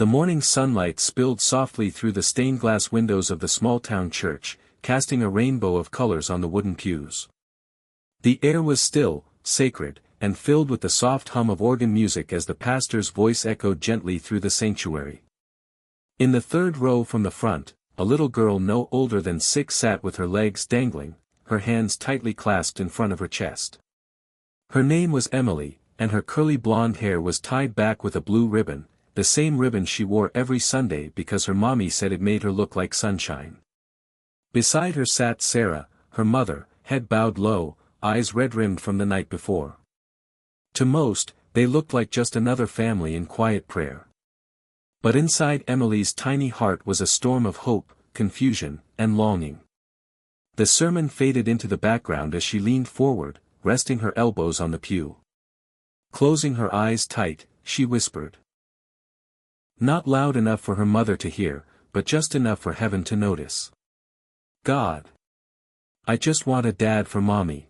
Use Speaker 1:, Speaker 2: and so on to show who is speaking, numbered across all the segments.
Speaker 1: The morning sunlight spilled softly through the stained-glass windows of the small-town church, casting a rainbow of colors on the wooden pews. The air was still, sacred, and filled with the soft hum of organ music as the pastor's voice echoed gently through the sanctuary. In the third row from the front, a little girl no older than 6 sat with her legs dangling, her hands tightly clasped in front of her chest. Her name was Emily, and her curly blonde hair was tied back with a blue ribbon, the same ribbon she wore every Sunday because her mommy said it made her look like sunshine. Beside her sat Sarah, her mother, head bowed low, eyes red-rimmed from the night before. To most, they looked like just another family in quiet prayer. But inside Emily's tiny heart was a storm of hope, confusion, and longing. The sermon faded into the background as she leaned forward, resting her elbows on the pew. Closing her eyes tight, she whispered. Not loud enough for her mother to hear, but just enough for heaven to notice. God. I just want a dad for mommy.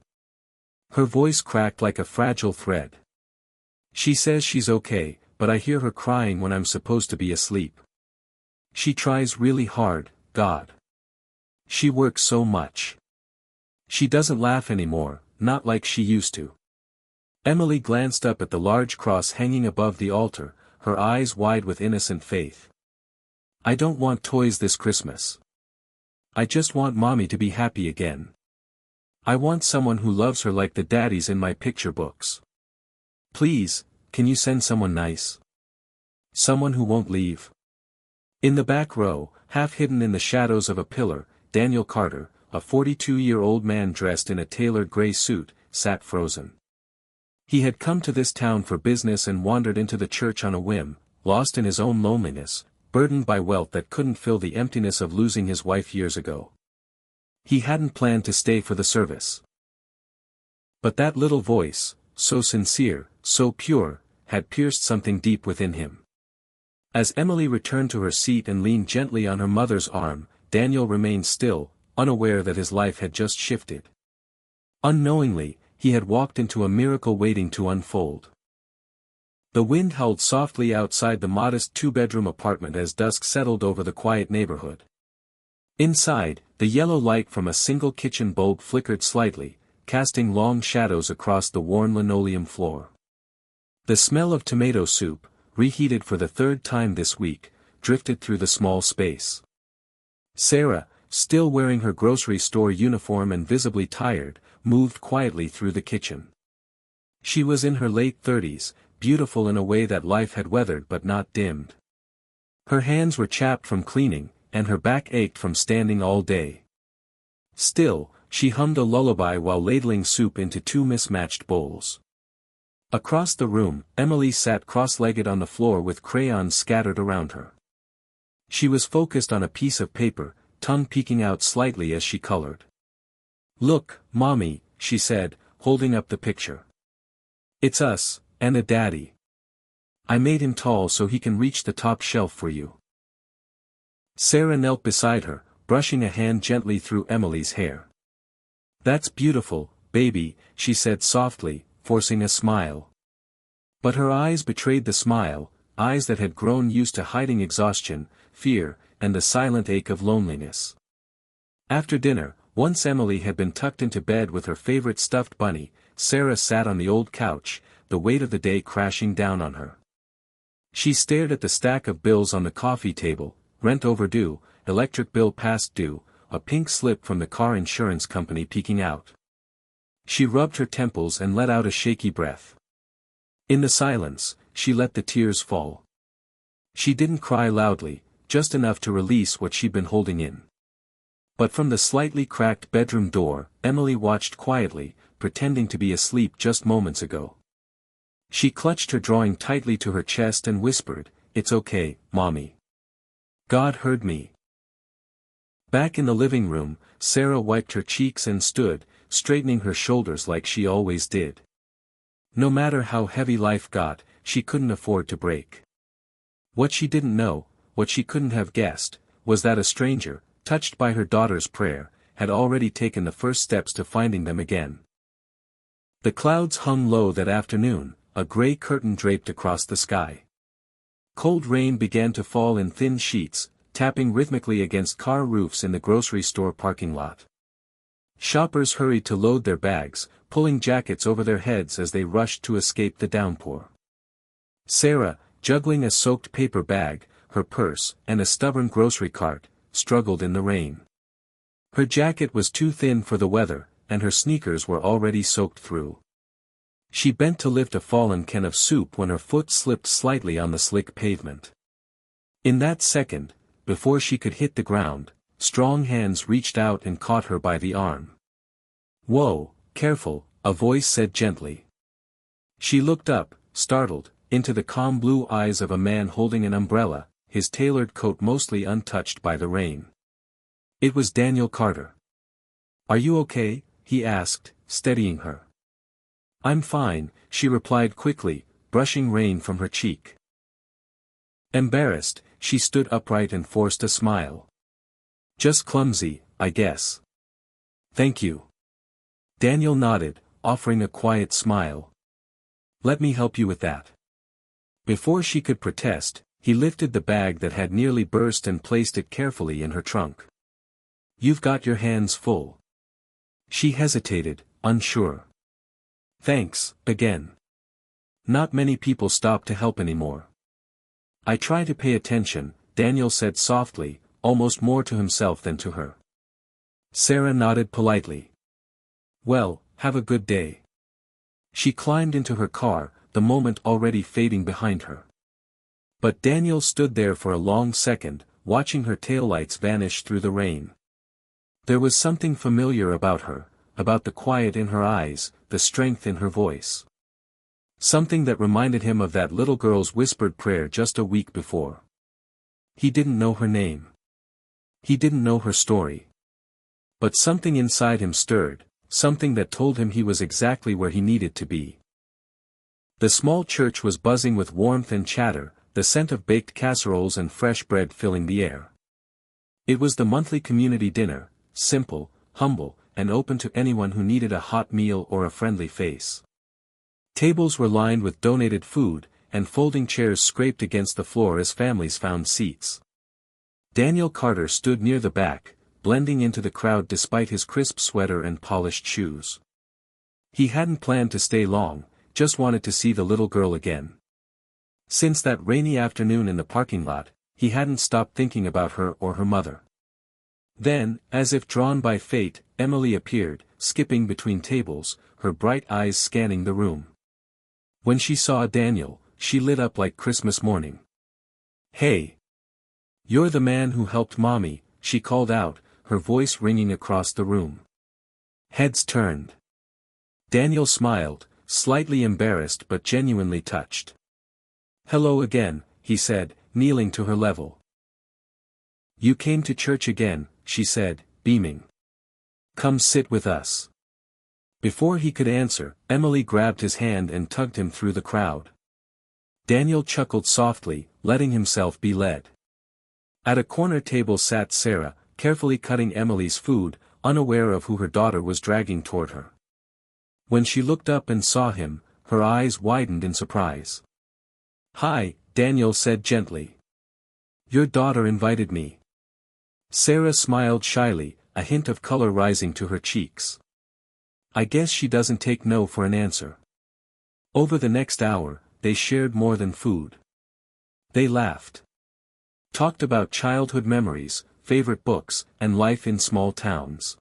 Speaker 1: Her voice cracked like a fragile thread. She says she's okay, but I hear her crying when I'm supposed to be asleep. She tries really hard, God. She works so much. She doesn't laugh anymore, not like she used to. Emily glanced up at the large cross hanging above the altar, her eyes wide with innocent faith. I don't want toys this Christmas. I just want mommy to be happy again. I want someone who loves her like the daddies in my picture books. Please, can you send someone nice? Someone who won't leave. In the back row, half hidden in the shadows of a pillar, Daniel Carter, a 42-year-old man dressed in a tailored gray suit, sat frozen. He had come to this town for business and wandered into the church on a whim, lost in his own loneliness, burdened by wealth that couldn't fill the emptiness of losing his wife years ago. He hadn't planned to stay for the service. But that little voice, so sincere, so pure, had pierced something deep within him. As Emily returned to her seat and leaned gently on her mother's arm, Daniel remained still, unaware that his life had just shifted. Unknowingly, he had walked into a miracle waiting to unfold. The wind howled softly outside the modest 2-bedroom apartment as dusk settled over the quiet neighborhood. Inside, the yellow light from a single kitchen bulb flickered slightly, casting long shadows across the worn linoleum floor. The smell of tomato soup, reheated for the 3rd time this week, drifted through the small space. Sarah, still wearing her grocery store uniform and visibly tired, moved quietly through the kitchen. She was in her late 30s, beautiful in a way that life had weathered but not dimmed. Her hands were chapped from cleaning, and her back ached from standing all day. Still, she hummed a lullaby while ladling soup into 2 mismatched bowls. Across the room, Emily sat cross-legged on the floor with crayons scattered around her. She was focused on a piece of paper, tongue peeking out slightly as she colored. Look, Mommy, she said, holding up the picture. It's us, and a daddy. I made him tall so he can reach the top shelf for you. Sarah knelt beside her, brushing a hand gently through Emily's hair. That's beautiful, baby, she said softly, forcing a smile. But her eyes betrayed the smile, eyes that had grown used to hiding exhaustion, fear, and the silent ache of loneliness. After dinner, once Emily had been tucked into bed with her favorite stuffed bunny, Sarah sat on the old couch, the weight of the day crashing down on her. She stared at the stack of bills on the coffee table, rent overdue, electric bill past due, a pink slip from the car insurance company peeking out. She rubbed her temples and let out a shaky breath. In the silence, she let the tears fall. She didn't cry loudly, just enough to release what she'd been holding in. But from the slightly cracked bedroom door, Emily watched quietly, pretending to be asleep just moments ago. She clutched her drawing tightly to her chest and whispered, "It's okay, Mommy. God heard me." Back in the living room, Sarah wiped her cheeks and stood, straightening her shoulders like she always did. No matter how heavy life got, she couldn't afford to break. What she didn't know, what she couldn't have guessed, was that a stranger, touched by her daughter's prayer, had already taken the first steps to finding them again. The clouds hung low that afternoon, a gray curtain draped across the sky. Cold rain began to fall in thin sheets, tapping rhythmically against car roofs in the grocery store parking lot. Shoppers hurried to load their bags, pulling jackets over their heads as they rushed to escape the downpour. Sarah, juggling a soaked paper bag, her purse, and a stubborn grocery cart, struggled in the rain. Her jacket was too thin for the weather, and her sneakers were already soaked through. She bent to lift a fallen can of soup when her foot slipped slightly on the slick pavement. In that second, before she could hit the ground, strong hands reached out and caught her by the arm. "Whoa, careful," a voice said gently. She looked up, startled, into the calm blue eyes of a man holding an umbrella, his tailored coat mostly untouched by the rain. It was Daniel Carter. "Are you okay?" he asked, steadying her. "I'm fine," she replied quickly, brushing rain from her cheek. Embarrassed, she stood upright and forced a smile. "Just clumsy, I guess." "Thank you." Daniel nodded, offering a quiet smile. "Let me help you with that." Before she could protest, he lifted the bag that had nearly burst and placed it carefully in her trunk. "You've got your hands full." She hesitated, unsure. "Thanks, again. Not many people stop to help anymore." "I try to pay attention," Daniel said softly, almost more to himself than to her. Sarah nodded politely. "Well, have a good day." She climbed into her car, the moment already fading behind her. But Daniel stood there for a long second, watching her taillights vanish through the rain. There was something familiar about her, about the quiet in her eyes, the strength in her voice. Something that reminded him of that little girl's whispered prayer just a week before. He didn't know her name. He didn't know her story. But something inside him stirred, something that told him he was exactly where he needed to be. The small church was buzzing with warmth and chatter, the scent of baked casseroles and fresh bread filling the air. It was the monthly community dinner, simple, humble, and open to anyone who needed a hot meal or a friendly face. Tables were lined with donated food, and folding chairs scraped against the floor as families found seats. Daniel Carter stood near the back, blending into the crowd despite his crisp sweater and polished shoes. He hadn't planned to stay long, just wanted to see the little girl again. Since that rainy afternoon in the parking lot, he hadn't stopped thinking about her or her mother. Then, as if drawn by fate, Emily appeared, skipping between tables, her bright eyes scanning the room. When she saw Daniel, she lit up like Christmas morning. "Hey! You're the man who helped Mommy," she called out, her voice ringing across the room. Heads turned. Daniel smiled, slightly embarrassed but genuinely touched. "Hello again," he said, kneeling to her level. "You came to church again," she said, beaming. "Come sit with us." Before he could answer, Emily grabbed his hand and tugged him through the crowd. Daniel chuckled softly, letting himself be led. At a corner table sat Sarah, carefully cutting Emily's food, unaware of who her daughter was dragging toward her. When she looked up and saw him, her eyes widened in surprise. "Hi," Daniel said gently. "Your daughter invited me." Sarah smiled shyly, a hint of color rising to her cheeks. "I guess she doesn't take no for an answer." Over the next hour, they shared more than food. They laughed. Talked about childhood memories, favorite books, and life in small towns.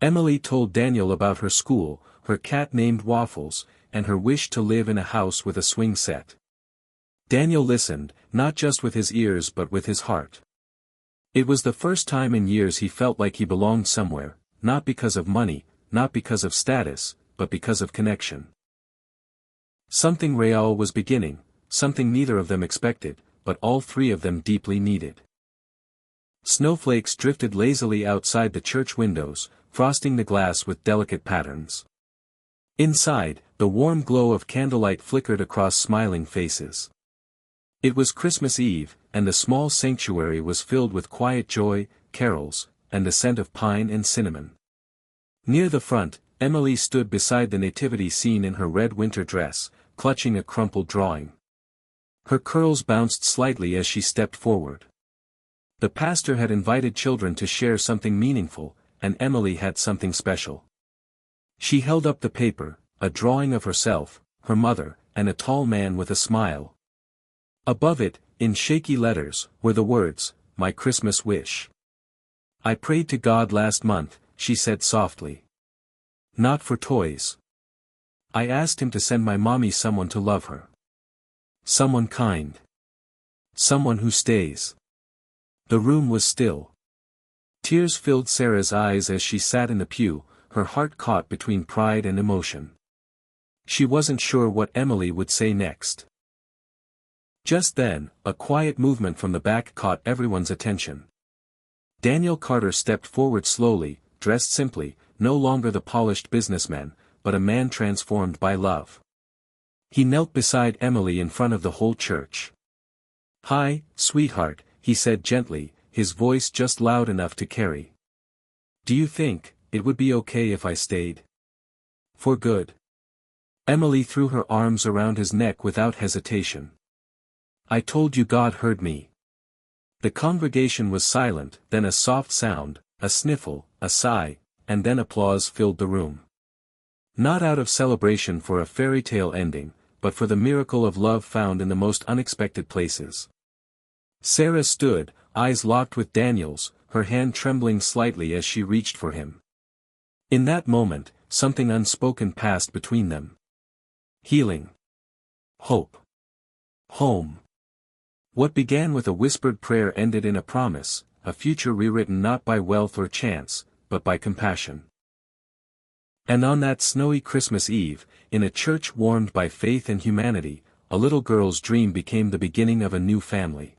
Speaker 1: Emily told Daniel about her school, her cat named Waffles, and her wish to live in a house with a swing set. Daniel listened, not just with his ears but with his heart. It was the first time in years he felt like he belonged somewhere, not because of money, not because of status, but because of connection. Something real was beginning, something neither of them expected, but all three of them deeply needed. Snowflakes drifted lazily outside the church windows, frosting the glass with delicate patterns. Inside, the warm glow of candlelight flickered across smiling faces. It was Christmas Eve, and the small sanctuary was filled with quiet joy, carols, and the scent of pine and cinnamon. Near the front, Emily stood beside the nativity scene in her red winter dress, clutching a crumpled drawing. Her curls bounced slightly as she stepped forward. The pastor had invited children to share something meaningful, and Emily had something special. She held up the paper, a drawing of herself, her mother, and a tall man with a smile. Above it, in shaky letters, were the words, "My Christmas wish." "I prayed to God last month," she said softly. "Not for toys. I asked him to send my mommy someone to love her. Someone kind. Someone who stays." The room was still. Tears filled Sarah's eyes as she sat in the pew, her heart caught between pride and emotion. She wasn't sure what Emily would say next. Just then, a quiet movement from the back caught everyone's attention. Daniel Carter stepped forward slowly, dressed simply, no longer the polished businessman, but a man transformed by love. He knelt beside Emily in front of the whole church. "Hi, sweetheart," he said gently, his voice just loud enough to carry. "Do you think it would be okay if I stayed? For good?" Emily threw her arms around his neck without hesitation. "I told you God heard me." The congregation was silent, then a soft sound, a sniffle, a sigh, and then applause filled the room. Not out of celebration for a fairy tale ending, but for the miracle of love found in the most unexpected places. Sarah stood, eyes locked with Daniel's, her hand trembling slightly as she reached for him. In that moment, something unspoken passed between them. Healing. Hope. Home. What began with a whispered prayer ended in a promise, a future rewritten not by wealth or chance, but by compassion. And on that snowy Christmas Eve, in a church warmed by faith and humanity, a little girl's dream became the beginning of a new family.